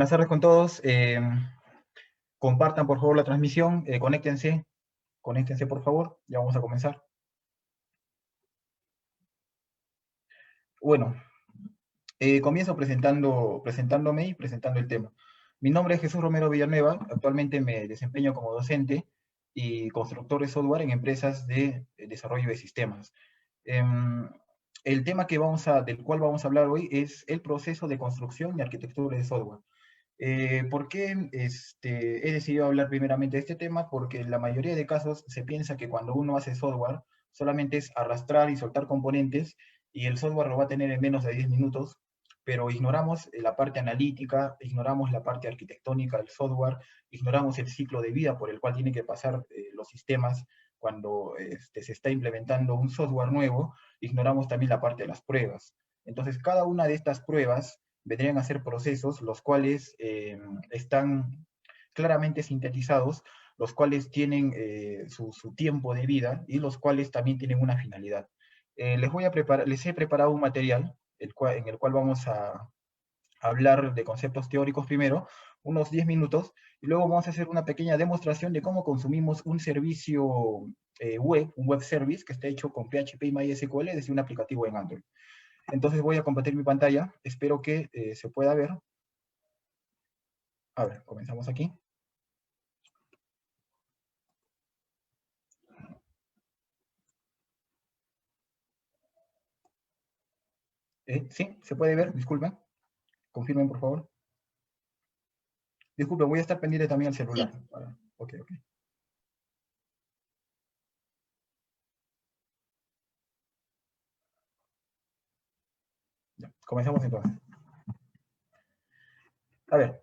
Buenas tardes con todos. Compartan por favor la transmisión, conéctense por favor, ya vamos a comenzar. Bueno, comienzo presentándome y presentando el tema. Mi nombre es Jesús Romero Villanueva, actualmente me desempeño como docente y constructor de software en empresas de desarrollo de sistemas. El tema del cual vamos a hablar hoy es el proceso de construcción y arquitectura de software. ¿Por qué he decidido hablar primeramente de este tema? Porque en la mayoría de casos se piensa que cuando uno hace software solamente es arrastrar y soltar componentes y el software lo va a tener en menos de 10 minutos, pero ignoramos la parte analítica, ignoramos la parte arquitectónica del software, ignoramos el ciclo de vida por el cual tienen que pasar los sistemas cuando se está implementando un software nuevo, ignoramos también la parte de las pruebas. Entonces, cada una de estas pruebas vendrían a ser procesos los cuales están claramente sintetizados, los cuales tienen su tiempo de vida y los cuales también tienen una finalidad. Les he preparado un material en el cual vamos a hablar de conceptos teóricos primero, unos 10 minutos, y luego vamos a hacer una pequeña demostración de cómo consumimos un servicio web, un web service que está hecho con PHP y MySQL desde un aplicativo en Android. Entonces voy a compartir mi pantalla, espero que se pueda ver. A ver, comenzamos aquí. Sí, se puede ver, disculpen. Confirmen, por favor. Disculpen, voy a estar pendiente también al celular. Sí. Ok. Ya, comenzamos entonces. A ver,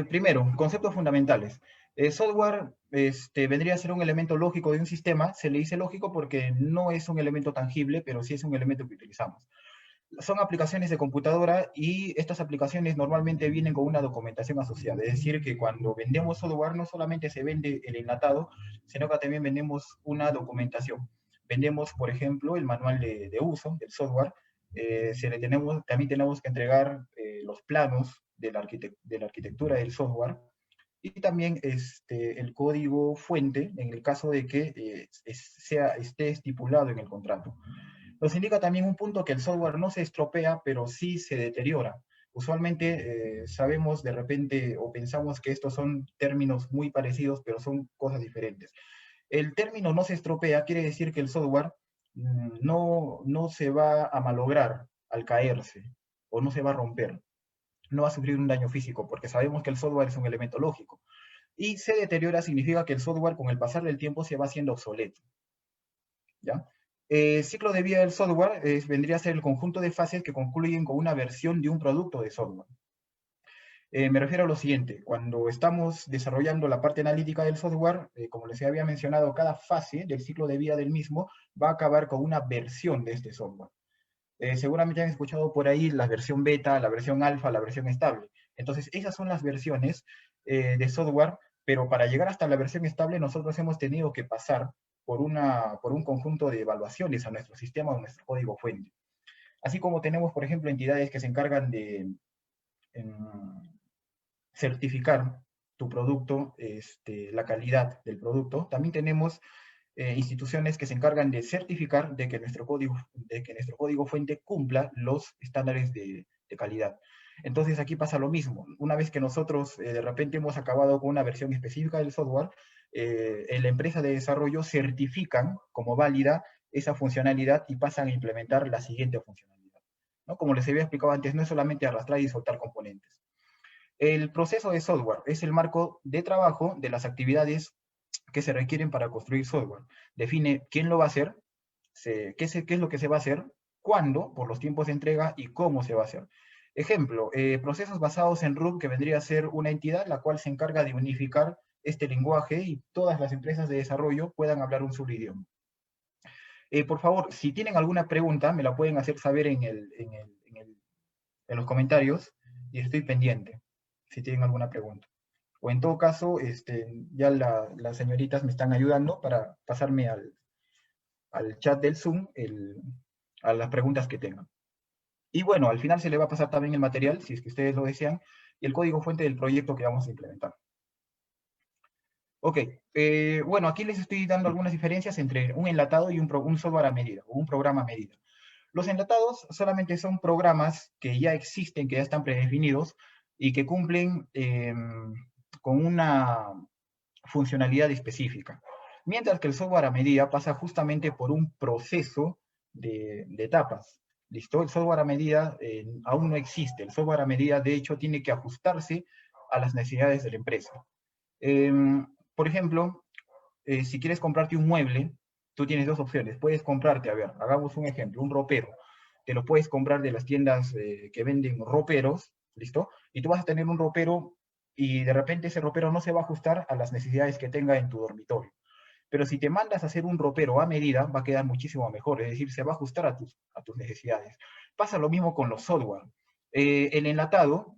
primero, conceptos fundamentales. Software vendría a ser un elemento lógico de un sistema. Se le dice lógico porque no es un elemento tangible, pero sí es un elemento que utilizamos. Son aplicaciones de computadora y estas aplicaciones normalmente vienen con una documentación asociada. Es decir, que cuando vendemos software no solamente se vende el enlatado, sino que también vendemos una documentación. Vendemos, por ejemplo, el manual de uso del software. También tenemos que entregar los planos de la arquitectura del software y también el código fuente en el caso de que esté estipulado en el contrato. Nos indica también un punto que el software no se estropea, pero sí se deteriora. Usualmente sabemos de repente o pensamos que estos son términos muy parecidos, pero son cosas diferentes. El término no se estropea quiere decir que el software no se va a malograr al caerse o no se va a romper, no va a sufrir un daño físico, porque sabemos que el software es un elemento lógico. Y se deteriora significa que el software con el pasar del tiempo se va haciendo obsoleto. ¿Ya? Ciclo de vida del software vendría a ser el conjunto de fases que concluyen con una versión de un producto de software. Me refiero a lo siguiente, cuando estamos desarrollando la parte analítica del software, como les había mencionado, cada fase del ciclo de vida del mismo va a acabar con una versión de este software. Seguramente han escuchado por ahí la versión beta, la versión alfa, la versión estable. Entonces, esas son las versiones de software, pero para llegar hasta la versión estable nosotros hemos tenido que pasar por un conjunto de evaluaciones a nuestro sistema o nuestro código fuente. Así como tenemos, por ejemplo, entidades que se encargan de certificar tu producto, la calidad del producto, también tenemos instituciones que se encargan de certificar de que nuestro código fuente cumpla los estándares de calidad. Entonces aquí pasa lo mismo. Una vez que nosotros de repente hemos acabado con una versión específica del software, en la empresa de desarrollo certifican como válida esa funcionalidad y pasan a implementar la siguiente funcionalidad, ¿no? Como les había explicado antes, no es solamente arrastrar y soltar componentes. El proceso de software es el marco de trabajo de las actividades que se requieren para construir software. Define quién lo va a hacer, qué es lo que se va a hacer, cuándo, por los tiempos de entrega y cómo se va a hacer. Ejemplo, procesos basados en Ruby, que vendría a ser una entidad la cual se encarga de unificar este lenguaje y todas las empresas de desarrollo puedan hablar un solo idioma. Por favor, si tienen alguna pregunta, me la pueden hacer saber en los comentarios y estoy pendiente si tienen alguna pregunta. O en todo caso, ya las señoritas me están ayudando para pasarme al chat del Zoom a las preguntas que tengan. Y bueno, al final se le va a pasar también el material, si es que ustedes lo desean, y el código fuente del proyecto que vamos a implementar. Ok, bueno, aquí les estoy dando algunas diferencias entre un enlatado y un software a medida, o un programa a medida. Los enlatados solamente son programas que ya existen, que ya están predefinidos, y que cumplen con una funcionalidad específica. Mientras que el software a medida pasa justamente por un proceso de etapas. ¿Listo? El software a medida aún no existe. El software a medida, de hecho, tiene que ajustarse a las necesidades de la empresa. Por ejemplo, si quieres comprarte un mueble, tú tienes dos opciones. Puedes comprarte, a ver, hagamos un ejemplo, un ropero. Te lo puedes comprar de las tiendas que venden roperos, ¿listo? Y tú vas a tener un ropero y de repente ese ropero no se va a ajustar a las necesidades que tenga en tu dormitorio. Pero si te mandas a hacer un ropero a medida, va a quedar muchísimo mejor, es decir, se va a ajustar a tus necesidades. Pasa lo mismo con los software. El enlatado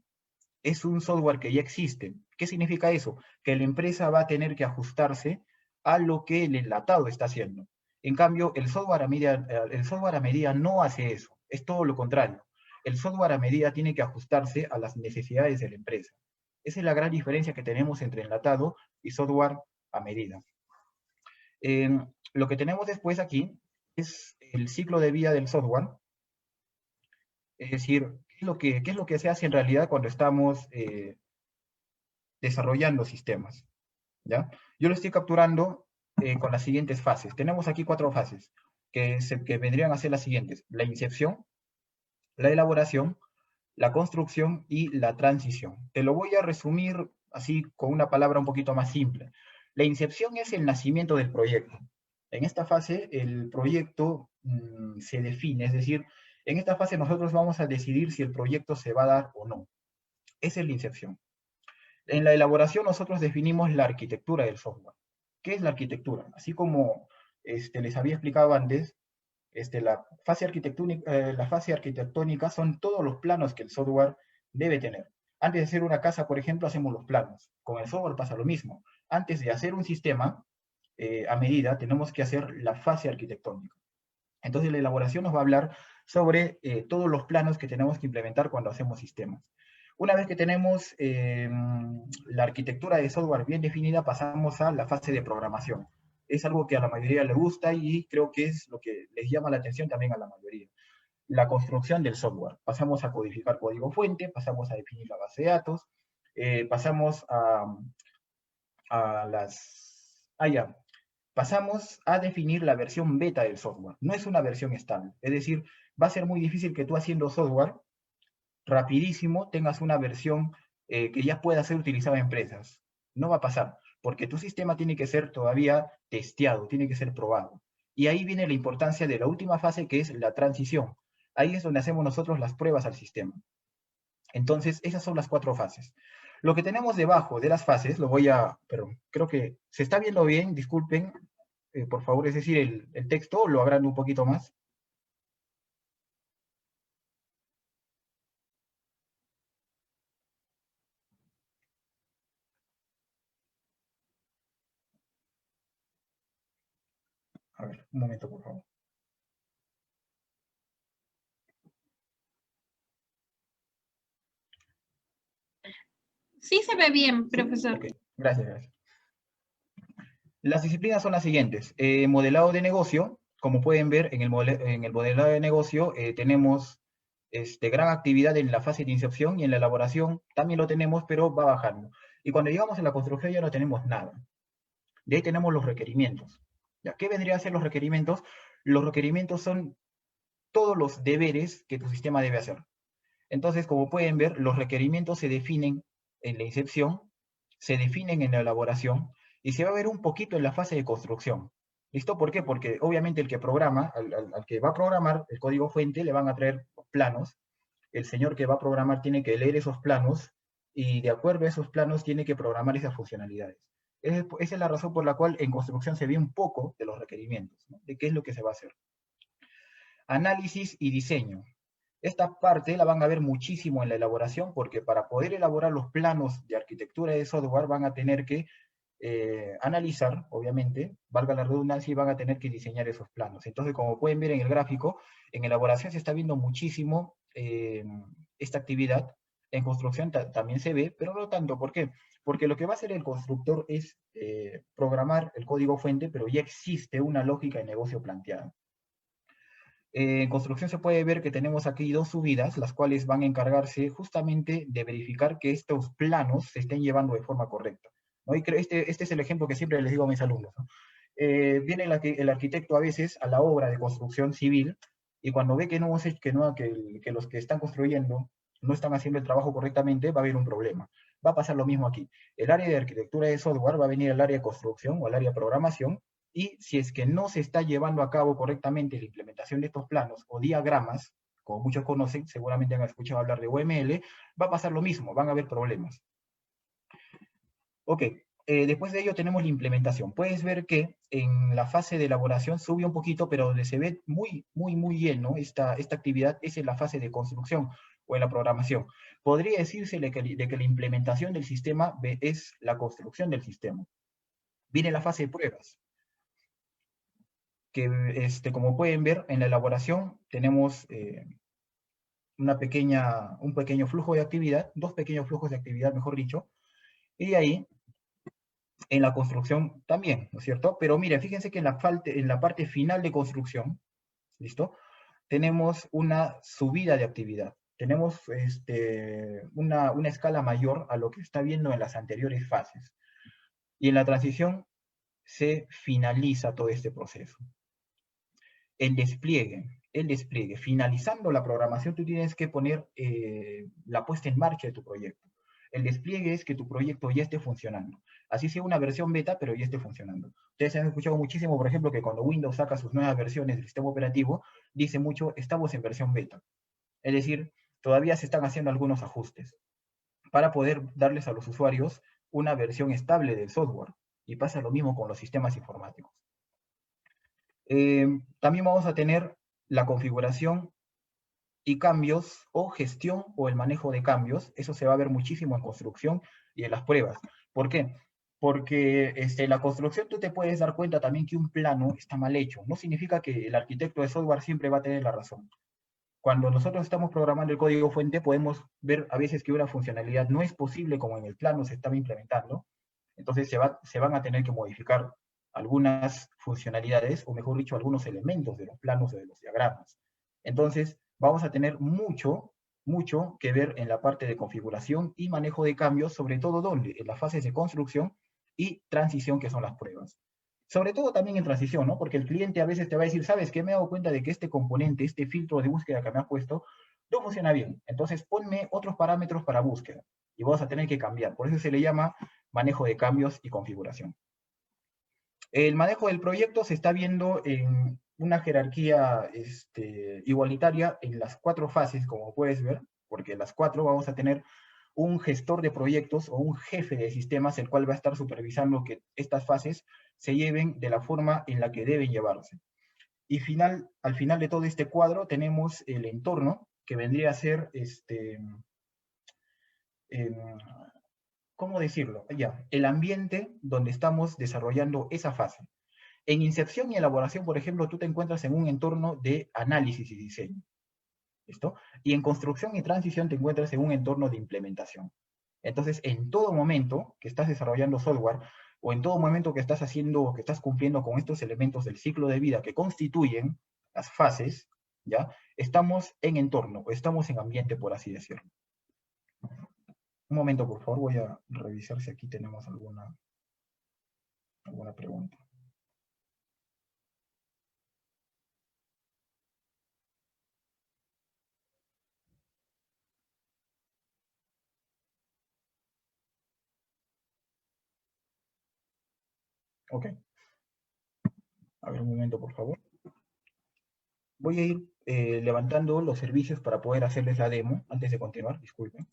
es un software que ya existe. ¿Qué significa eso? Que la empresa va a tener que ajustarse a lo que el enlatado está haciendo. En cambio, el software a medida no hace eso, es todo lo contrario. El software a medida tiene que ajustarse a las necesidades de la empresa. Esa es la gran diferencia que tenemos entre enlatado y software a medida. Lo que tenemos después aquí es el ciclo de vida del software, es decir, qué es lo que se hace en realidad cuando estamos desarrollando sistemas. ¿Ya? Yo lo estoy capturando con las siguientes fases. Tenemos aquí 4 fases que vendrían a ser las siguientes: la incepción, la elaboración, la construcción y la transición. Te lo voy a resumir así con una palabra un poquito más simple. La incepción es el nacimiento del proyecto. En esta fase el proyecto se define, es decir, en esta fase nosotros vamos a decidir si el proyecto se va a dar o no. Esa es la incepción. En la elaboración nosotros definimos la arquitectura del software. ¿Qué es la arquitectura? Así como les había explicado antes, la fase arquitectónica son todos los planos que el software debe tener. Antes de hacer una casa, por ejemplo, hacemos los planos. Con el software pasa lo mismo. Antes de hacer un sistema a medida, tenemos que hacer la fase arquitectónica. Entonces la elaboración nos va a hablar sobre todos los planos que tenemos que implementar cuando hacemos sistemas. Una vez que tenemos la arquitectura de software bien definida, pasamos a la fase de programación. Es algo que a la mayoría le gusta y creo que es lo que les llama la atención también a la mayoría. La construcción del software. Pasamos a codificar código fuente, pasamos a definir la base de datos, pasamos a las... Ah, ya. Pasamos a definir la versión beta del software. No es una versión estable. Es decir, va a ser muy difícil que tú haciendo software rapidísimo tengas una versión que ya pueda ser utilizada en empresas. No va a pasar, porque tu sistema tiene que ser todavía testeado, tiene que ser probado. Y ahí viene la importancia de la última fase, que es la transición. Ahí es donde hacemos nosotros las pruebas al sistema. Entonces, esas son las 4 fases. Lo que tenemos debajo de las fases, perdón, creo que se está viendo bien, disculpen, por favor, es decir, el texto, lo agrando un poquito más. A ver, un momento, por favor. Sí se ve bien, profesor. Ok, gracias, gracias. Las disciplinas son las siguientes. Modelado de negocio, como pueden ver en el modelado de negocio tenemos gran actividad en la fase de inserción y en la elaboración también lo tenemos, pero va bajando. Y cuando llegamos a la construcción ya no tenemos nada. De ahí tenemos los requerimientos. ¿Ya? ¿Qué vendría a ser los requerimientos? Los requerimientos son todos los deberes que tu sistema debe hacer. Entonces, como pueden ver, los requerimientos se definen en la incepción, se definen en la elaboración y se va a ver un poquito en la fase de construcción. ¿Listo? ¿Por qué? Porque obviamente el que programa, al que va a programar el código fuente, le van a traer planos. El señor que va a programar tiene que leer esos planos y de acuerdo a esos planos tiene que programar esas funcionalidades. Esa es la razón por la cual en construcción se ve un poco de los requerimientos, ¿no? De qué es lo que se va a hacer. Análisis y diseño. Esta parte la van a ver muchísimo en la elaboración porque para poder elaborar los planos de arquitectura de software van a tener que analizar, obviamente, valga la redundancia, y van a tener que diseñar esos planos. Entonces, como pueden ver en el gráfico, en elaboración se está viendo muchísimo esta actividad, En construcción también se ve, pero no tanto. ¿Por qué? Porque lo que va a hacer el constructor es programar el código fuente, pero ya existe una lógica de negocio planteada. En construcción se puede ver que tenemos aquí dos subidas, las cuales van a encargarse justamente de verificar que estos planos se estén llevando de forma correcta, ¿no? Y creo este es el ejemplo que siempre les digo a mis alumnos, ¿no? Viene el arquitecto a veces a la obra de construcción civil y cuando ve que los que están construyendo no están haciendo el trabajo correctamente, va a haber un problema. Va a pasar lo mismo aquí. El área de arquitectura de software va a venir al área de construcción o al área de programación y si es que no se está llevando a cabo correctamente la implementación de estos planos o diagramas, como muchos conocen, seguramente han escuchado hablar de UML, va a pasar lo mismo, van a haber problemas. Ok, después de ello tenemos la implementación. Puedes ver que en la fase de elaboración sube un poquito, pero donde se ve muy lleno esta actividad es en la fase de construcción o en la programación. Podría decirse de que la implementación del sistema es la construcción del sistema. Viene la fase de pruebas, que como pueden ver en la elaboración tenemos un pequeño flujo de actividad, dos pequeños flujos de actividad, mejor dicho, y ahí en la construcción también, ¿no es cierto? Pero miren, fíjense que en la parte final de construcción, ¿listo? Tenemos una subida de actividad. Tenemos una escala mayor a lo que está viendo en las anteriores fases. Y en la transición se finaliza todo este proceso. El despliegue. Finalizando la programación, tú tienes que poner la puesta en marcha de tu proyecto. El despliegue es que tu proyecto ya esté funcionando. Así sea una versión beta, pero ya esté funcionando. Ustedes han escuchado muchísimo, por ejemplo, que cuando Windows saca sus nuevas versiones del sistema operativo, dice mucho, estamos en versión beta. Es decir, todavía se están haciendo algunos ajustes para poder darles a los usuarios una versión estable del software. Y pasa lo mismo con los sistemas informáticos. También vamos a tener la configuración y cambios o gestión o el manejo de cambios. Eso se va a ver muchísimo en construcción y en las pruebas. ¿Por qué? Porque en la construcción tú te puedes dar cuenta también que un plano está mal hecho. No significa que el arquitecto de software siempre va a tener la razón. Cuando nosotros estamos programando el código fuente, podemos ver a veces que una funcionalidad no es posible como en el plano se estaba implementando. Entonces se van a tener que modificar algunas funcionalidades, o mejor dicho, algunos elementos de los planos o de los diagramas. Entonces, vamos a tener mucho que ver en la parte de configuración y manejo de cambios, sobre todo donde, en las fases de construcción y transición, que son las pruebas. Sobre todo también en transición, ¿no? Porque el cliente a veces te va a decir, ¿sabes qué? Me he dado cuenta de que este componente, este filtro de búsqueda que me has puesto, no funciona bien. Entonces, ponme otros parámetros para búsqueda y vas a tener que cambiar. Por eso se le llama manejo de cambios y configuración. El manejo del proyecto se está viendo en una jerarquía igualitaria en las 4 fases, como puedes ver, porque en las 4 vamos a tener un gestor de proyectos o un jefe de sistemas, el cual va a estar supervisando que estas fases se lleven de la forma en la que deben llevarse. Y al final de todo este cuadro tenemos el entorno, que vendría a ser eh, ¿cómo decirlo? Ya, el ambiente donde estamos desarrollando esa fase. En incepción y elaboración, por ejemplo, tú te encuentras en un entorno de análisis y diseño. ¿Listo? Y en construcción y transición te encuentras en un entorno de implementación. Entonces, en todo momento que estás desarrollando software o en todo momento que estás haciendo, que estás cumpliendo con estos elementos del ciclo de vida que constituyen las fases, ¿ya? Estamos en entorno o estamos en ambiente, por así decirlo. Un momento, por favor, voy a revisar si aquí tenemos alguna pregunta. Ok. A ver, un momento, por favor. Voy a ir levantando los servicios para poder hacerles la demo antes de continuar, disculpen.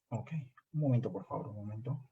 Ok, un momento, por favor, un momento.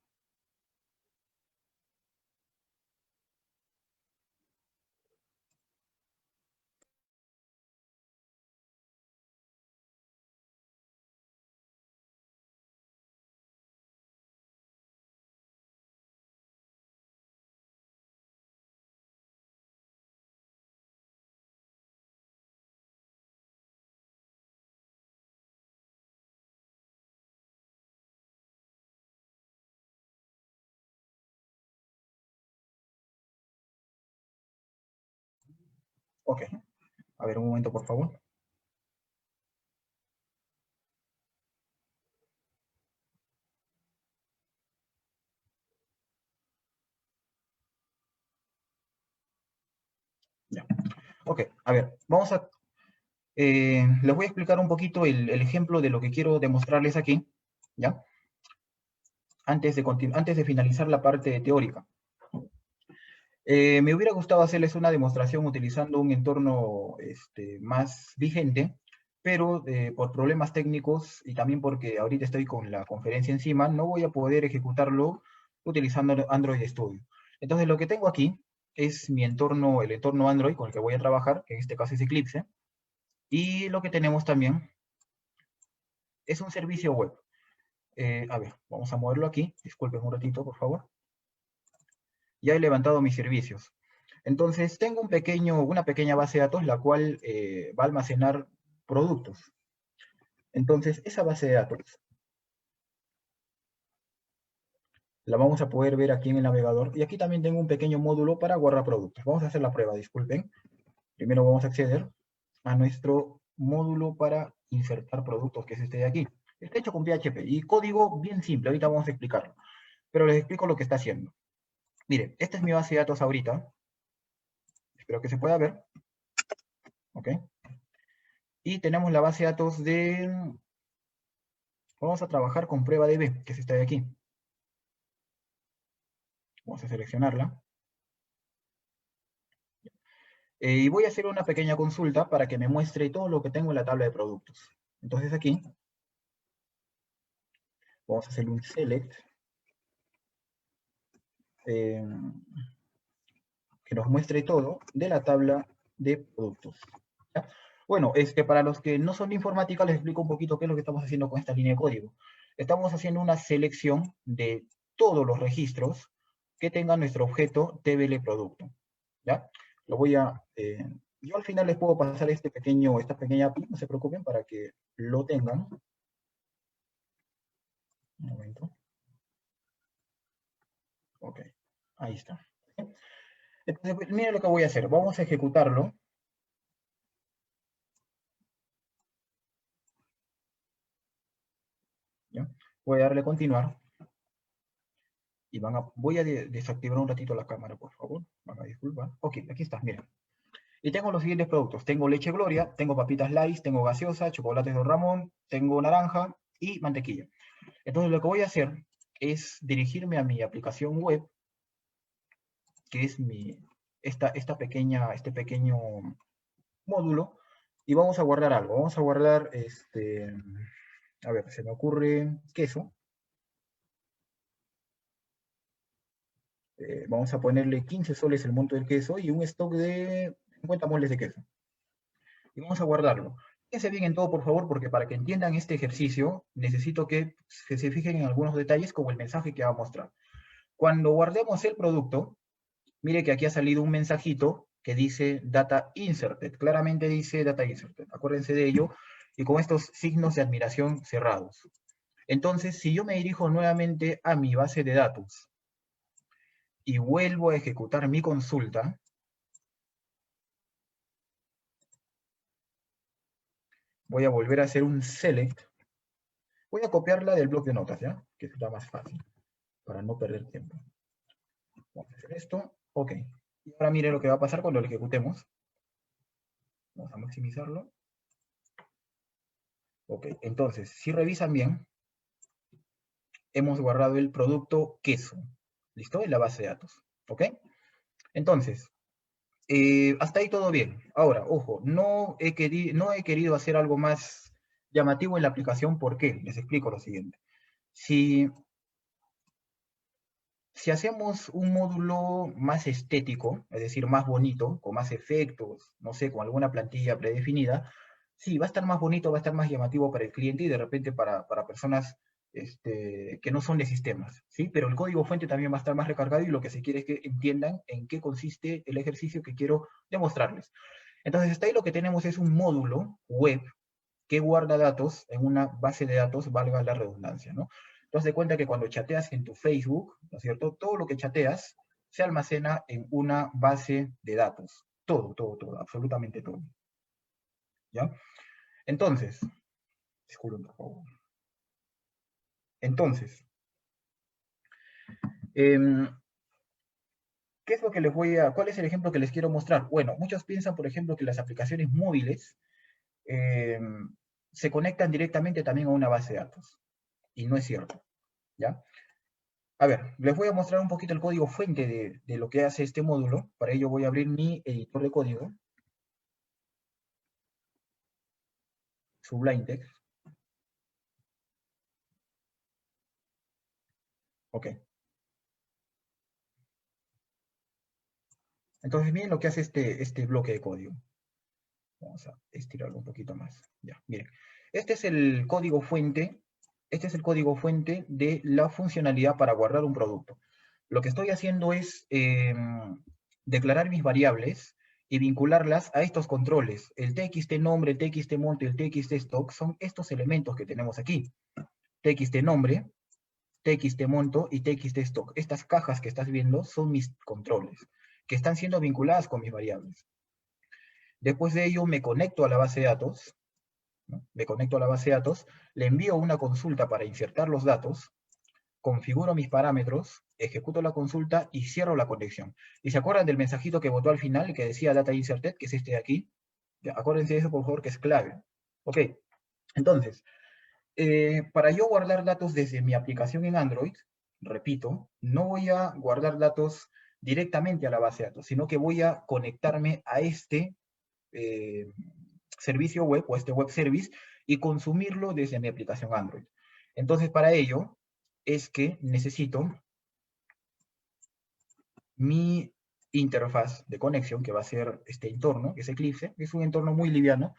Ok. A ver, un momento, por favor. Ya. Ok, a ver, les voy a explicar un poquito el ejemplo de lo que quiero demostrarles aquí, ¿ya? Antes de finalizar la parte teórica. Me hubiera gustado hacerles una demostración utilizando un entorno más vigente, pero por problemas técnicos y también porque ahorita estoy con la conferencia encima, no voy a poder ejecutarlo utilizando Android Studio. Entonces lo que tengo aquí es mi entorno, el entorno Android con el que voy a trabajar, que en este caso es Eclipse, y lo que tenemos también es un servicio web. A ver, vamos a moverlo aquí, disculpen un ratito, por favor. Ya he levantado mis servicios. Entonces, tengo una pequeña base de datos, la cual va a almacenar productos. Entonces, esa base de datos la vamos a poder ver aquí en el navegador. Y aquí también tengo un pequeño módulo para guardar productos. Vamos a hacer la prueba, disculpen. Primero vamos a acceder a nuestro módulo para insertar productos, que es este de aquí. Está hecho con PHP y código bien simple. Ahorita vamos a explicarlo. Pero les explico lo que está haciendo. Miren, esta es mi base de datos ahorita. Espero que se pueda ver. ¿Ok? Y tenemos la base de datos de... Vamos a trabajar con prueba DB, que es esta de aquí. Vamos a seleccionarla. Y voy a hacer una pequeña consulta para que me muestre todo lo que tengo en la tabla de productos. Entonces aquí, vamos a hacer un select, que nos muestre todo de la tabla de productos. ¿Ya? Bueno, para los que no son de informática, les explico un poquito qué es lo que estamos haciendo con esta línea de código. Estamos haciendo una selección de todos los registros que tenga nuestro objeto TBL producto. ¿Ya? Lo voy a... yo al final les puedo pasar esta pequeña API, no se preocupen, para que lo tengan. Un momento. Ok, ahí está. Entonces, pues, miren lo que voy a hacer. Vamos a ejecutarlo. ¿Ya? Voy a darle a continuar. Y voy a desactivar un ratito la cámara, por favor. Van a disculpar. Ok, aquí está, miren. Y tengo los siguientes productos. Tengo leche Gloria, tengo papitas Lays, tengo gaseosa, chocolates Don Ramón, tengo naranja y mantequilla. Entonces lo que voy a hacer es dirigirme a mi aplicación web, que es este pequeño módulo, y vamos a guardar algo. Vamos a guardar, a ver, se me ocurre queso. Vamos a ponerle 15 soles el monto del queso y un stock de 50 moles de queso. Y vamos a guardarlo. Fíjense bien en todo, por favor, porque para que entiendan este ejercicio, necesito que se fijen en algunos detalles como el mensaje que va a mostrar. Cuando guardemos el producto, mire que aquí ha salido un mensajito que dice Data Inserted. Claramente dice Data Inserted. Acuérdense de ello. Y con estos signos de admiración cerrados. Entonces, si yo me dirijo nuevamente a mi base de datos y vuelvo a ejecutar mi consulta, voy a volver a hacer un select. Voy a copiarla del bloc de notas, ¿ya? Que será más fácil, para no perder tiempo. Vamos a hacer esto. Ok. Y ahora mire lo que va a pasar cuando lo ejecutemos. Vamos a maximizarlo. Ok, entonces, si revisan bien, hemos guardado el producto queso. ¿Listo? En la base de datos. ¿Ok? Entonces, hasta ahí todo bien. Ahora, ojo, no he querido hacer algo más llamativo en la aplicación. ¿Por qué? Les explico lo siguiente. Si hacemos un módulo más estético, es decir, más bonito, con más efectos, no sé, con alguna plantilla predefinida, sí, va a estar más bonito, va a estar más llamativo para el cliente y de repente para personas que no son de sistemas, ¿sí? Pero el código fuente también va a estar más recargado y lo que se quiere es que entiendan en qué consiste el ejercicio que quiero demostrarles. Entonces, hasta ahí lo que tenemos es un módulo web que guarda datos en una base de datos, valga la redundancia, ¿no? Entonces, de cuenta que cuando chateas en tu Facebook, ¿no es cierto? Todo lo que chateas se almacena en una base de datos. todo, absolutamente todo. ¿Ya? Entonces, disculpen por favor. Entonces, ¿qué es lo que cuál es el ejemplo que les quiero mostrar? Bueno, muchos piensan, por ejemplo, que las aplicaciones móviles se conectan directamente también a una base de datos. Y no es cierto, ¿ya? A ver, les voy a mostrar un poquito el código fuente de lo que hace este módulo. Para ello voy a abrir mi editor de código. Sublime Text. Ok. Entonces, miren lo que hace este bloque de código. Vamos a estirarlo un poquito más. Ya, miren. Este es el código fuente. Este es el código fuente de la funcionalidad para guardar un producto. Lo que estoy haciendo es declarar mis variables y vincularlas a estos controles. El txt nombre, el txt monto y el txt stock son estos elementos que tenemos aquí. Txt nombre, txt monto y txt stock. Estas cajas que estás viendo son mis controles, que están siendo vinculadas con mis variables. Después de ello me conecto a la base de datos, ¿no? Me conecto a la base de datos, le envío una consulta para insertar los datos, configuro mis parámetros, ejecuto la consulta y cierro la conexión. ¿Y se acuerdan del mensajito que botó al final, que decía data inserted, que es este de aquí? Ya, acuérdense de eso, por favor, que es clave. Ok, entonces, para yo guardar datos desde mi aplicación en Android, repito, no voy a guardar datos directamente a la base de datos, sino que voy a conectarme a este servicio web o este web service y consumirlo desde mi aplicación Android. Entonces, para ello es que necesito mi interfaz de conexión, que va a ser este entorno, que es Eclipse. Es un entorno muy liviano,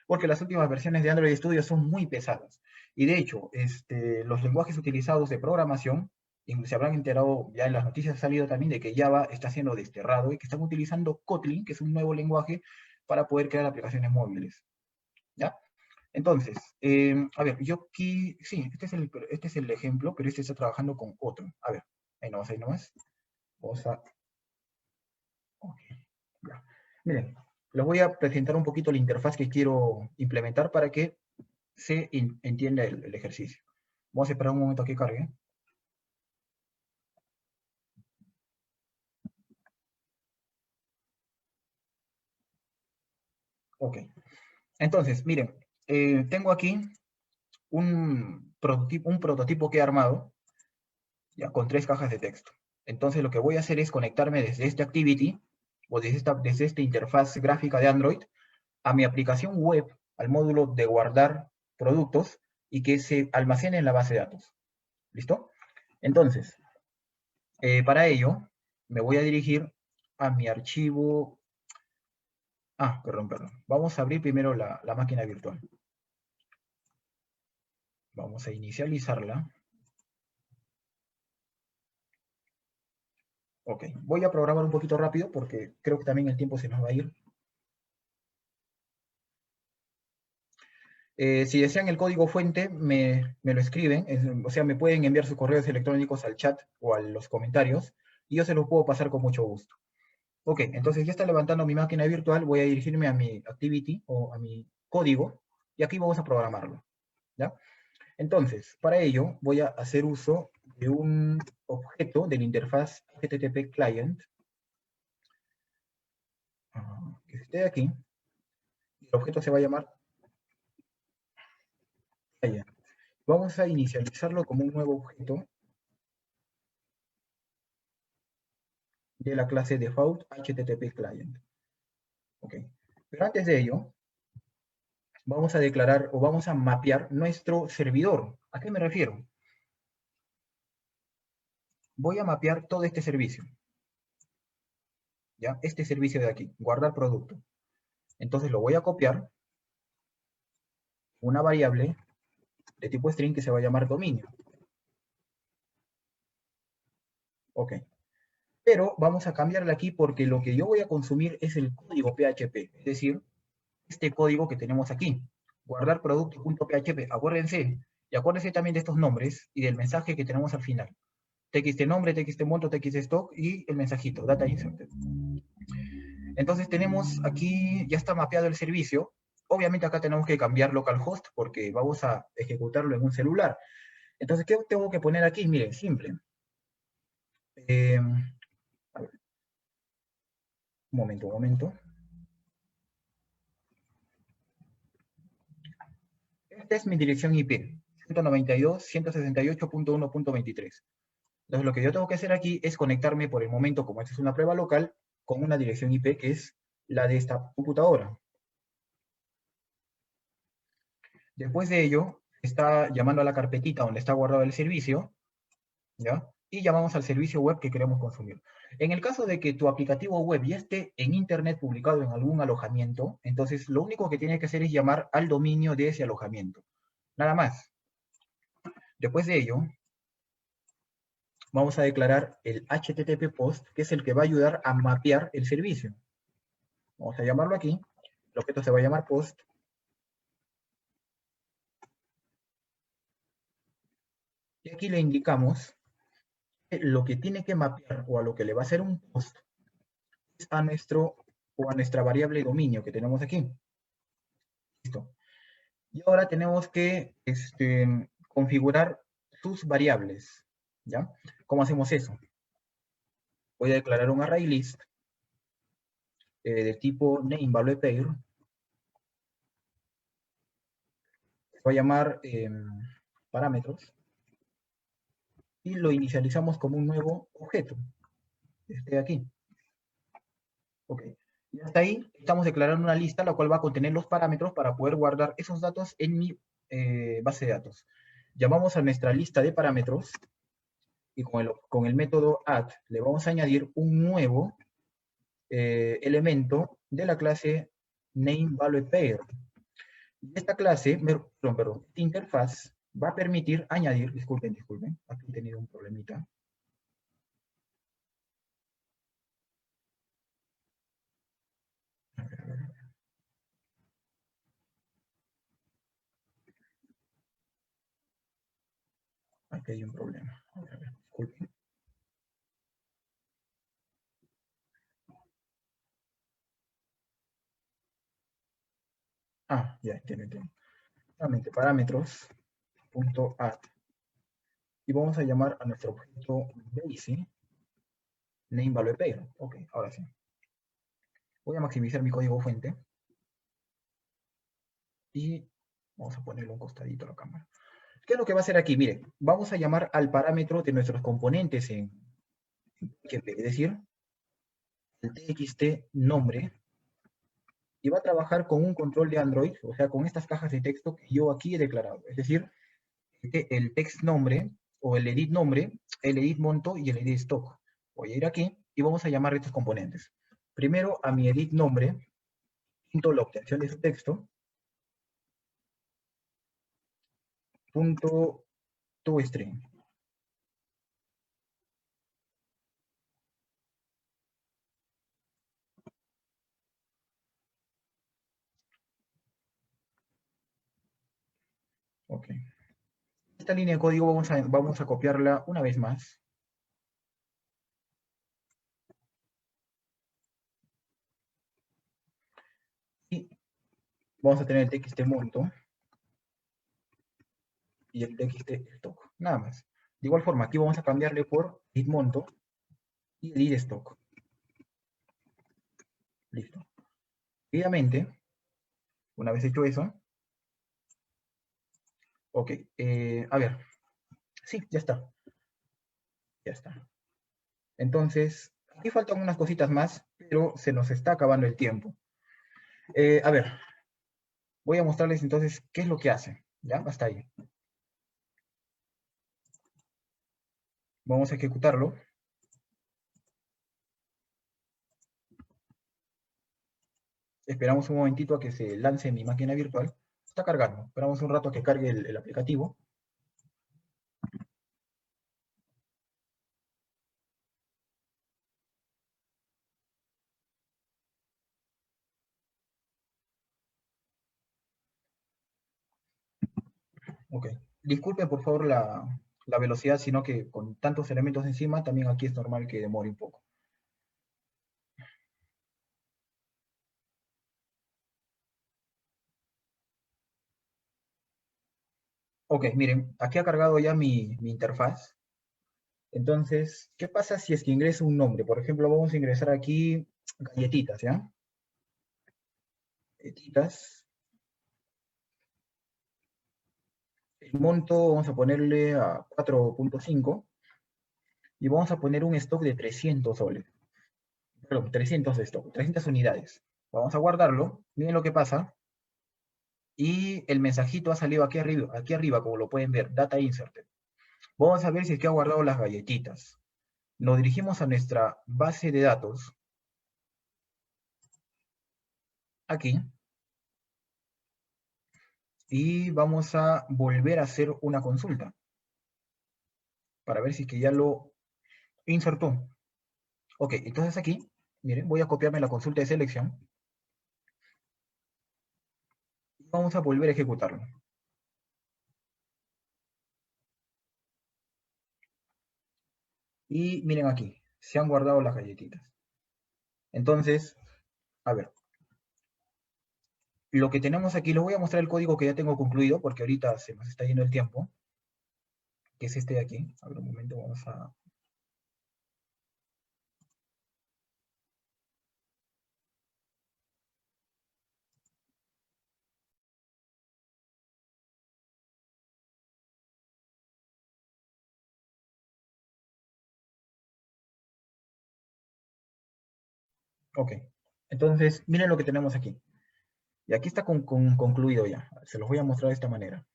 porque las últimas versiones de Android Studio son muy pesadas. Y de hecho, los lenguajes utilizados de programación, y se habrán enterado, ya en las noticias ha salido también de que Java está siendo desterrado y que están utilizando Kotlin, que es un nuevo lenguaje, para poder crear aplicaciones móviles. ¿Ya? Entonces, a ver, yo aquí, sí, este es el ejemplo, pero este está trabajando con otro. A ver, ahí nomás. Vamos a... Okay, ya. Miren, les voy a presentar un poquito la interfaz que quiero implementar para que se entienda el ejercicio. Vamos a esperar un momento a que cargue. Ok. Entonces, miren, tengo aquí un prototipo que he armado, ya, con 3 cajas de texto. Entonces, lo que voy a hacer es conectarme desde este Activity, o desde esta interfaz gráfica de Android, a mi aplicación web, al módulo de guardar productos, y que se almacene en la base de datos. ¿Listo? Entonces, para ello, me voy a dirigir a mi archivo. Perdón. Vamos a abrir primero la máquina virtual. Vamos a inicializarla. Ok, voy a programar un poquito rápido porque creo que también el tiempo se nos va a ir. Si desean el código fuente, me lo escriben, o sea, me pueden enviar sus correos electrónicos al chat o a los comentarios, y yo se los puedo pasar con mucho gusto. Ok, entonces ya está levantando mi máquina virtual, voy a dirigirme a mi activity o a mi código, y aquí vamos a programarlo, ¿ya? Entonces, para ello voy a hacer uso de un objeto de la interfaz HTTP Client, que esté aquí. El objeto se va a llamar Client. Vamos a inicializarlo como un nuevo objeto de la clase default HTTP Client. Ok. Pero antes de ello, vamos a declarar o vamos a mapear nuestro servidor. ¿A qué me refiero? Voy a mapear todo este servicio. ¿Ya? Este servicio de aquí, guardar producto. Entonces lo voy a copiar, una variable de tipo string que se va a llamar dominio. Ok. Pero vamos a cambiarle aquí porque lo que yo voy a consumir es el código PHP, es decir, este código que tenemos aquí, guardar producto.php. Acuérdense, y acuérdense también de estos nombres y del mensaje que tenemos al final. Txt nombre, txt monto, txt stock y el mensajito, data inserted. Entonces tenemos aquí, ya está mapeado el servicio. Obviamente acá tenemos que cambiar localhost porque vamos a ejecutarlo en un celular. Entonces, ¿qué tengo que poner aquí? Miren, simple. A ver, un momento. Esta es mi dirección IP, 192.168.1.23. Entonces, lo que yo tengo que hacer aquí es conectarme por el momento, como esta es una prueba local, con una dirección IP que es la de esta computadora. Después de ello, está llamando a la carpetita donde está guardado el servicio, ¿ya? Y llamamos al servicio web que queremos consumir. En el caso de que tu aplicativo web ya esté en internet publicado en algún alojamiento, entonces lo único que tienes que hacer es llamar al dominio de ese alojamiento. Nada más. Después de ello, vamos a declarar el HTTP post, que es el que va a ayudar a mapear el servicio. Vamos a llamarlo aquí. El objeto se va a llamar post. Y aquí le indicamos que lo que tiene que mapear o a lo que le va a hacer un post es a nuestra variable dominio que tenemos aquí. Listo. Y ahora tenemos que configurar sus variables. ¿Ya? ¿Cómo hacemos eso? Voy a declarar un array list de tipo name value pair. Voy a llamar parámetros. Y lo inicializamos como un nuevo objeto. Este de aquí. Ok. Y hasta ahí estamos declarando una lista la cual va a contener los parámetros para poder guardar esos datos en mi base de datos. Llamamos a nuestra lista de parámetros y con el método add le vamos a añadir un nuevo elemento de la clase nameValuePair. Y esta clase, perdón, esta interfaz va a permitir añadir, disculpen, aquí he tenido un problemita. A ver. Aquí hay un problema. A ver, disculpen. Ah, ya, entiendo. Nuevamente, parámetros.add. Y vamos a llamar a nuestro objeto base nameValuePair. Ok, ahora sí. Voy a maximizar mi código fuente. Y vamos a ponerlo un costadito a la cámara. ¿Qué es lo que va a hacer aquí? Mire, vamos a llamar al parámetro de nuestros componentes en PHP, es decir, el txt nombre, y va a trabajar con un control de Android, o sea, con estas cajas de texto que yo aquí he declarado. Es decir, el text nombre, o el edit nombre, el edit monto y el edit stock. Voy a ir aquí y vamos a llamar a estos componentes. Primero a mi edit nombre, punto la obtención de su texto, punto toString. Ok. Esta línea de código vamos a copiarla una vez más. Y vamos a tener el txt monto y el txt stock, nada más. De igual forma, aquí vamos a cambiarle por edit monto y edit stock. Listo. Seguidamente, una vez hecho eso, ok, a ver, sí, ya está. Ya está. Entonces, aquí faltan unas cositas más, pero se nos está acabando el tiempo. A ver, voy a mostrarles entonces qué es lo que hace. ¿Ya? Hasta ahí. Vamos a ejecutarlo. Esperamos un momentito a que se lance mi máquina virtual. Está cargando. Esperamos un rato a que cargue el aplicativo. Ok. Disculpen por favor la velocidad, sino que con tantos elementos encima, también aquí es normal que demore un poco. Ok, miren, aquí ha cargado ya mi interfaz. Entonces, ¿qué pasa si es que ingreso un nombre? Por ejemplo, vamos a ingresar aquí galletitas, ¿ya? Galletitas. El monto vamos a ponerle a 4.5 y vamos a poner un stock de 300 soles. Perdón, 300 de stock, 300 unidades. Vamos a guardarlo. Miren lo que pasa. Y el mensajito ha salido aquí arriba, como lo pueden ver, Data Inserted. Vamos a ver si es que ha guardado las galletitas. Nos dirigimos a nuestra base de datos. Aquí. Y vamos a volver a hacer una consulta. Para ver si es que ya lo insertó. Ok, entonces aquí, miren, voy a copiarme la consulta de selección. Y vamos a volver a ejecutarlo. Y miren aquí, se han guardado las galletitas. Entonces, a ver, lo que tenemos aquí, les voy a mostrar el código que ya tengo concluido, porque ahorita se nos está yendo el tiempo, que es este de aquí. A ver, un momento, vamos a... Ok, entonces, miren lo que tenemos aquí. Y aquí está concluido ya. Se los voy a mostrar de esta manera.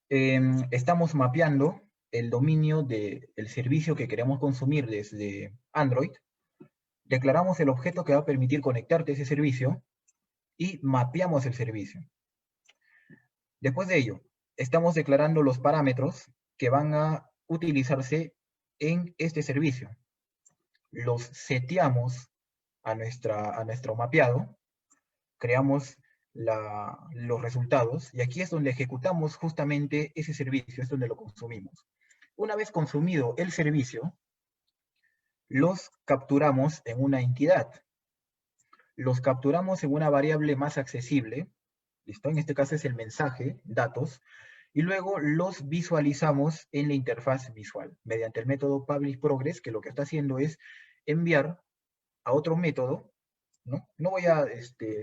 Estamos mapeando el dominio del servicio que queremos consumir desde Android. Declaramos el objeto que va a permitir conectarte a ese servicio y mapeamos el servicio. Después de ello, estamos declarando los parámetros que van a utilizarse en este servicio. Los seteamos a nuestro mapeado, creamos los resultados y aquí es donde ejecutamos justamente ese servicio, es donde lo consumimos. Una vez consumido el servicio, los capturamos en una entidad. Los capturamos en una variable más accesible, ¿listo? En este caso es el mensaje, datos, y luego los visualizamos en la interfaz visual, mediante el método publish progress, que lo que está haciendo es enviar a otro método, ¿no? No voy a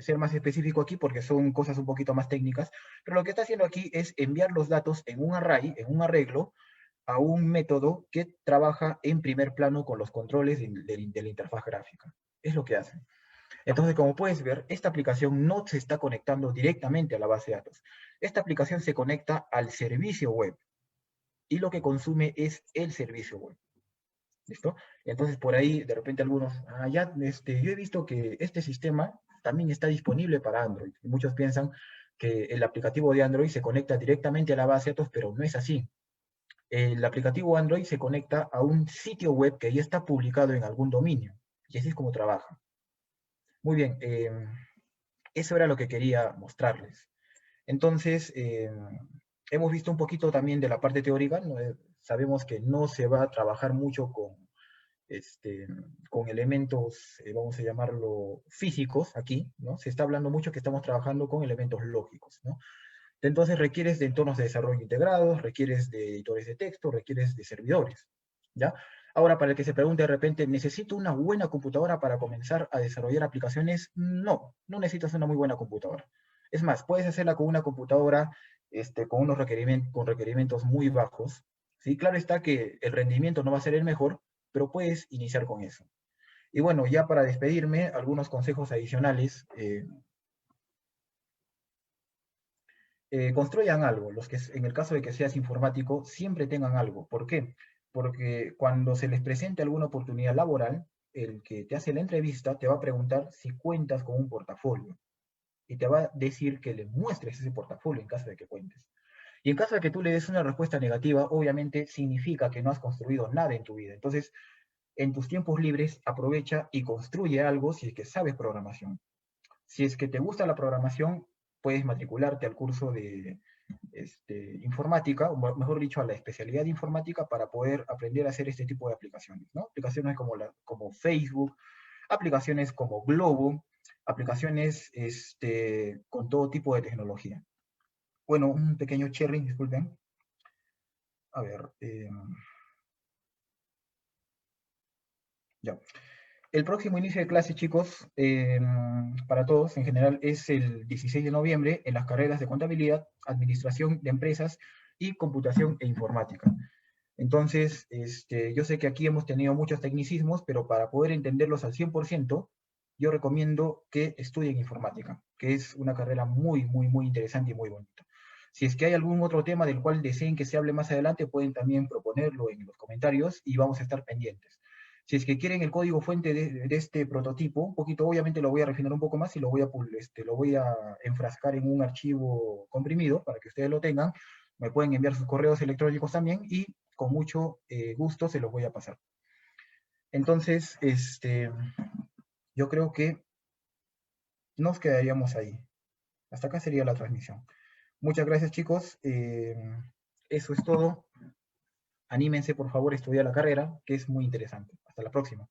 ser más específico aquí porque son cosas un poquito más técnicas, pero lo que está haciendo aquí es enviar los datos en un array, en un arreglo, a un método que trabaja en primer plano con los controles de la interfaz gráfica. Es lo que hace. Entonces, como puedes ver, esta aplicación no se está conectando directamente a la base de datos. Esta aplicación se conecta al servicio web y lo que consume es el servicio web. ¿Listo? Entonces, por ahí, de repente algunos, ya, yo he visto que este sistema también está disponible para Android. Y muchos piensan que el aplicativo de Android se conecta directamente a la base de datos, pero no es así. El aplicativo Android se conecta a un sitio web que ya está publicado en algún dominio. Y así es como trabaja. Muy bien, eso era lo que quería mostrarles. Entonces, hemos visto un poquito también de la parte teórica, ¿no? Sabemos que no se va a trabajar mucho con elementos, vamos a llamarlo, físicos aquí, ¿no? Se está hablando mucho que estamos trabajando con elementos lógicos, ¿no? Entonces requieres de entornos de desarrollo integrados, requieres de editores de texto, requieres de servidores, ¿ya? Ahora, para el que se pregunte de repente, ¿necesito una buena computadora para comenzar a desarrollar aplicaciones? No, no necesitas una muy buena computadora. Es más, puedes hacerla con una computadora con unos requerimientos muy bajos, ¿sí? Claro está que el rendimiento no va a ser el mejor, pero puedes iniciar con eso. Y bueno, ya para despedirme, algunos consejos adicionales. Construyan algo. Los que, en el caso de que seas informático, siempre tengan algo. ¿Por qué? Porque cuando se les presente alguna oportunidad laboral, el que te hace la entrevista te va a preguntar si cuentas con un portafolio. Y te va a decir que le muestres ese portafolio en caso de que cuentes. Y en caso de que tú le des una respuesta negativa, obviamente significa que no has construido nada en tu vida. Entonces, en tus tiempos libres, aprovecha y construye algo si es que sabes programación. Si es que te gusta la programación, puedes matricularte al curso de informática, o mejor dicho, a la especialidad de informática para poder aprender a hacer este tipo de aplicaciones, ¿no? Aplicaciones como Facebook, aplicaciones como Globo, aplicaciones con todo tipo de tecnología. Bueno, un pequeño cherry, disculpen. A ver, ya. El próximo inicio de clase, chicos, para todos en general, es el 16 de noviembre en las carreras de contabilidad, administración de empresas y computación e informática. Entonces, yo sé que aquí hemos tenido muchos tecnicismos, pero para poder entenderlos al 100%, yo recomiendo que estudien informática, que es una carrera muy, muy, muy interesante y muy bonita. Si es que hay algún otro tema del cual deseen que se hable más adelante, pueden también proponerlo en los comentarios y vamos a estar pendientes. Si es que quieren el código fuente de este prototipo, un poquito, obviamente lo voy a refinar un poco más y lo voy a enfrascar en un archivo comprimido para que ustedes lo tengan. Me pueden enviar sus correos electrónicos también y con mucho gusto se los voy a pasar. Entonces, yo creo que nos quedaríamos ahí. Hasta acá sería la transmisión. Muchas gracias, chicos. Eso es todo. Anímense, por favor, a estudiar la carrera, que es muy interesante. Hasta la próxima.